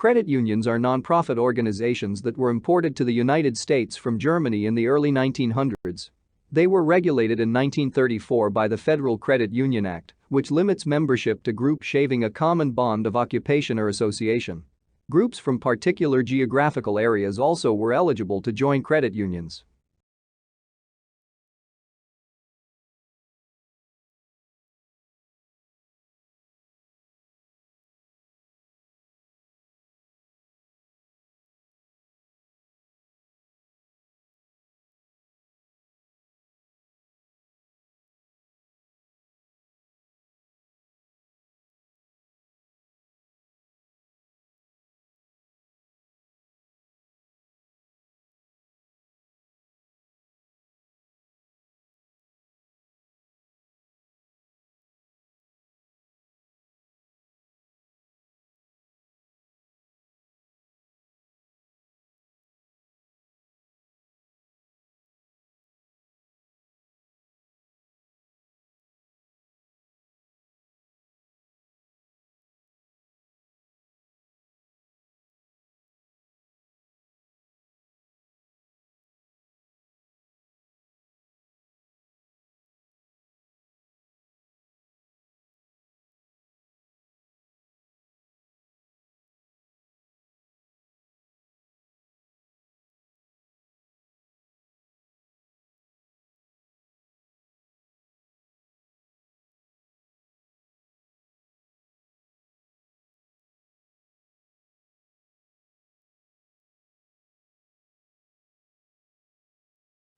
Credit unions are non-profit organizations that were imported to the United States from Germany in the early 1900s. They were regulated in 1934 by the Federal Credit Union Act, which limits membership to groups having a common bond of occupation or association. Groups from particular geographical areas also were eligible to join credit unions.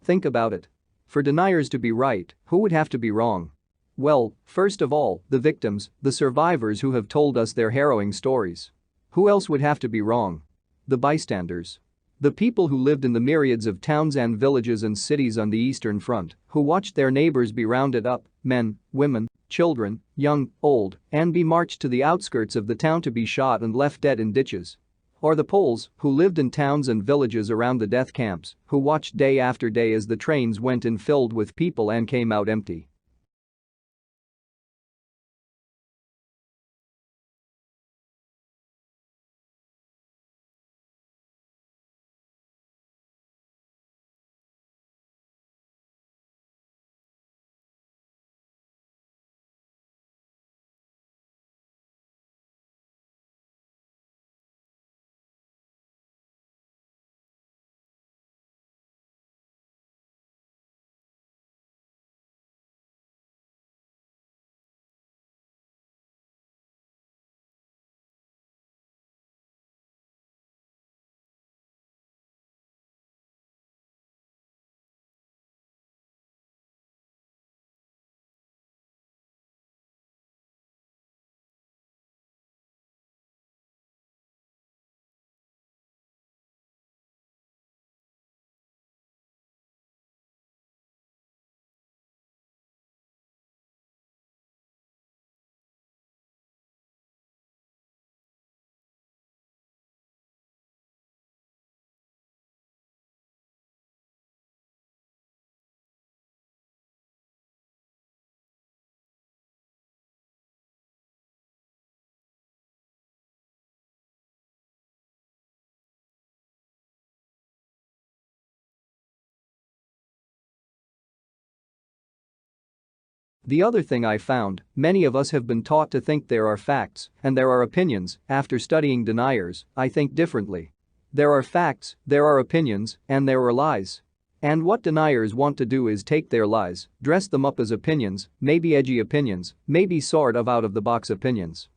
Think about it. For deniers to be right, who would have to be wrong? Well, first of all, the victims, the survivors who have told us their harrowing stories. Who else would have to be wrong? The bystanders. The people who lived in the myriads of towns and villages and cities on the Eastern Front, who watched their neighbors be rounded up, men, women, children, young, old, and be marched to the outskirts of the town to be shot and left dead in ditches. Or the Poles, who lived in towns and villages around the death camps, who watched day after day as the trains went in filled with people and came out empty. The other thing I found, many of us have been taught to think there are facts and there are opinions. After studying deniers, I think differently. There are facts, there are opinions, and there are lies. And what deniers want to do is take their lies, dress them up as opinions, maybe edgy opinions, maybe sort of out-of-the-box opinions.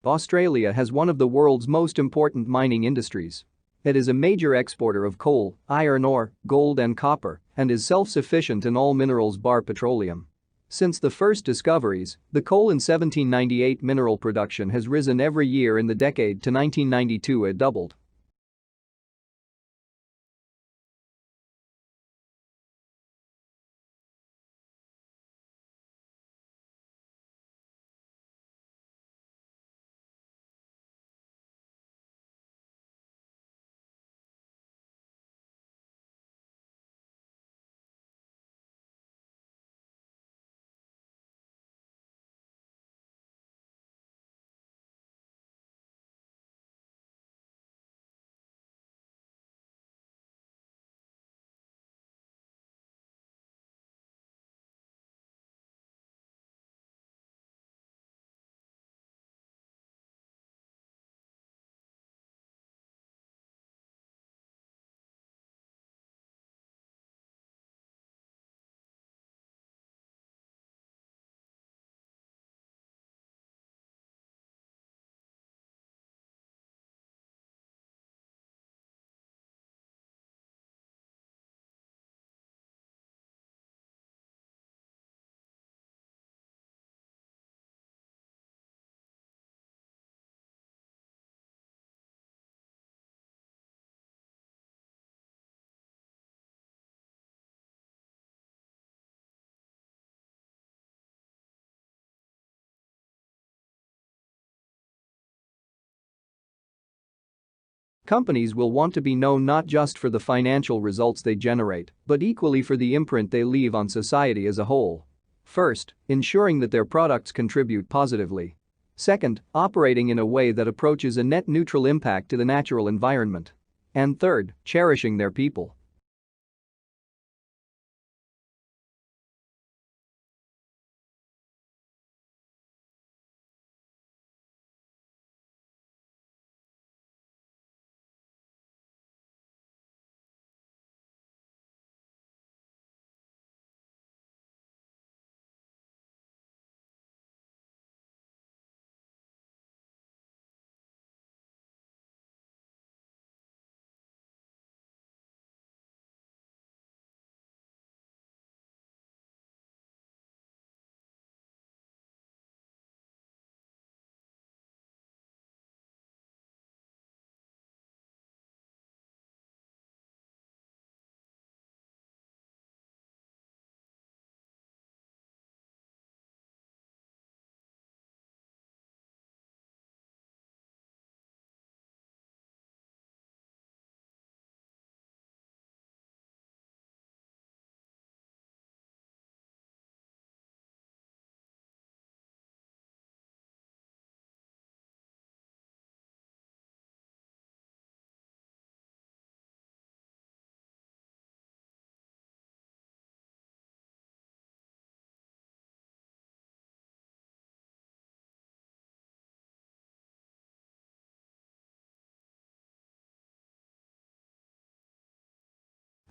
Australia has one of the world's most important mining industries. It is a major exporter of coal, iron ore, gold and copper, and is self-sufficient in all minerals bar petroleum. Since the first discoveries, the coal in 1798 mineral production has risen every year in the decade to 1992 it doubled. Companies will want to be known not just for the financial results they generate, but equally for the imprint they leave on society as a whole. First, ensuring that their products contribute positively. Second, operating in a way that approaches a net neutral impact to the natural environment. And third, cherishing their people.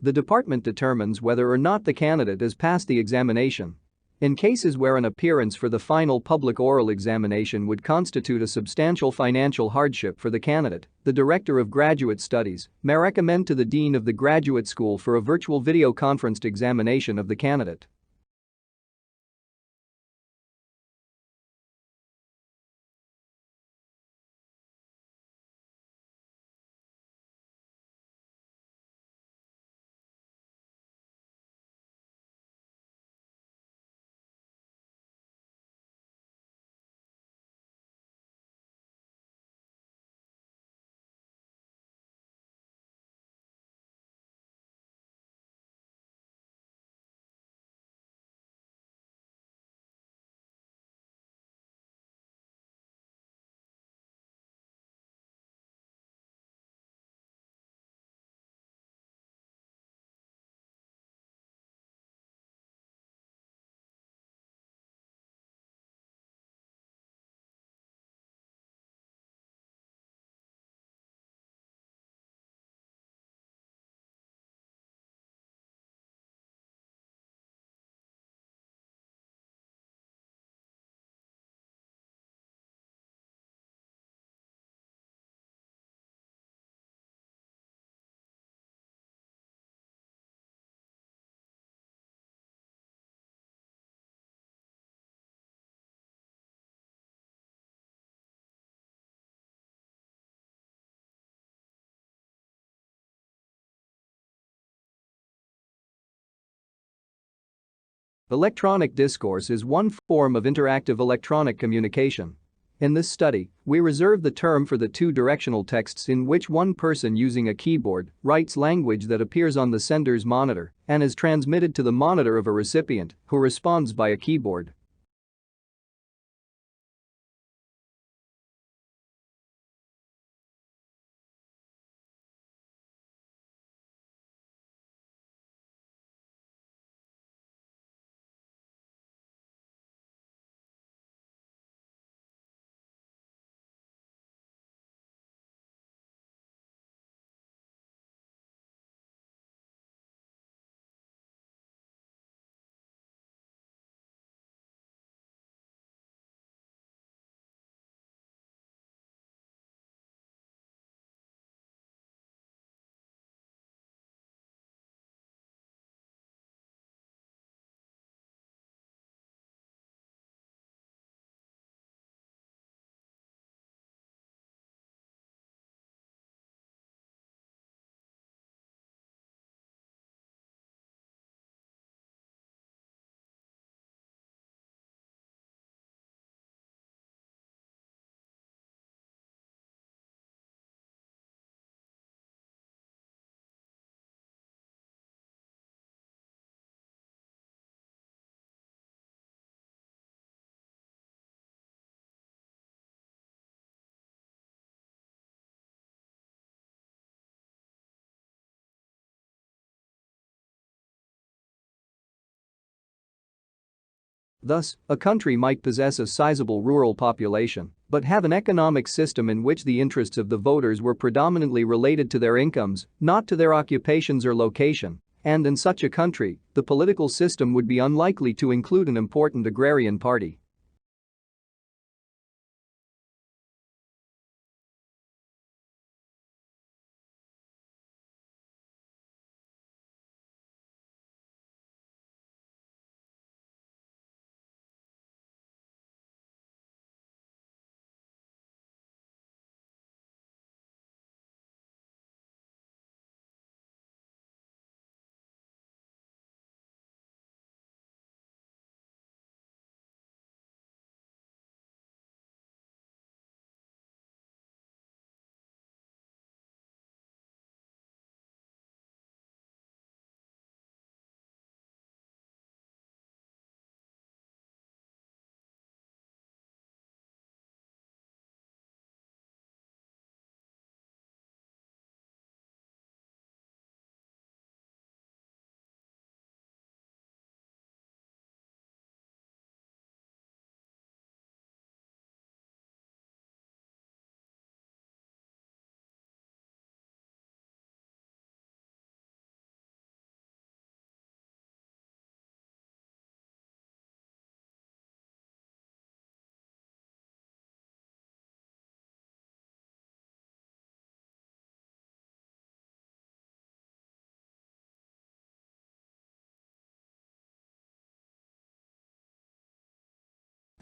The department determines whether or not the candidate has passed the examination. In cases where an appearance for the final public oral examination would constitute a substantial financial hardship for the candidate, the Director of Graduate Studies may recommend to the Dean of the Graduate School for a virtual video conferenced examination of the candidate. Electronic discourse is one form of interactive electronic communication. In this study, we reserve the term for the two-directional texts in which one person using a keyboard writes language that appears on the sender's monitor and is transmitted to the monitor of a recipient who responds by a keyboard. Thus, a country might possess a sizable rural population but have an economic system in which the interests of the voters were predominantly related to their incomes, not to their occupations or location, and in such a country, the political system would be unlikely to include an important agrarian party.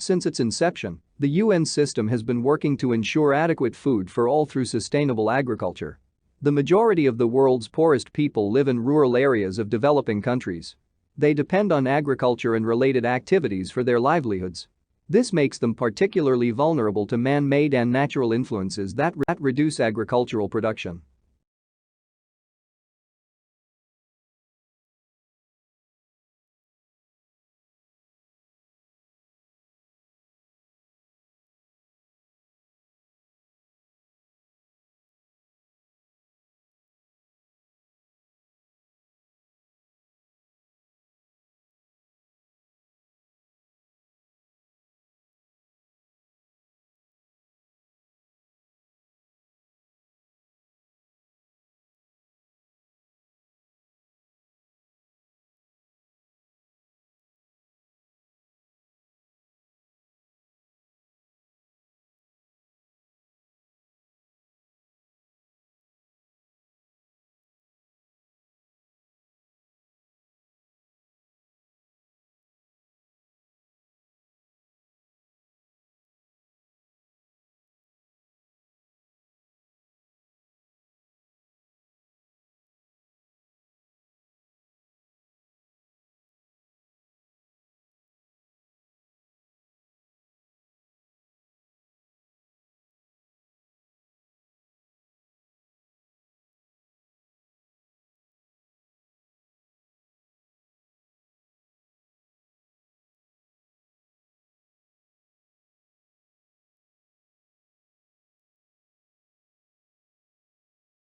Since its inception, the UN system has been working to ensure adequate food for all through sustainable agriculture. The majority of the world's poorest people live in rural areas of developing countries. They depend on agriculture and related activities for their livelihoods. This makes them particularly vulnerable to man-made and natural influences that reduce agricultural production.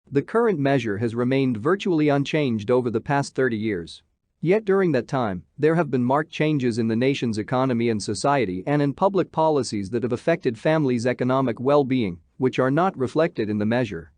The current measure has remained virtually unchanged over the past 30 years. Yet during that time, there have been marked changes in the nation's economy and society and in public policies that have affected families' economic well-being, which are not reflected in the measure.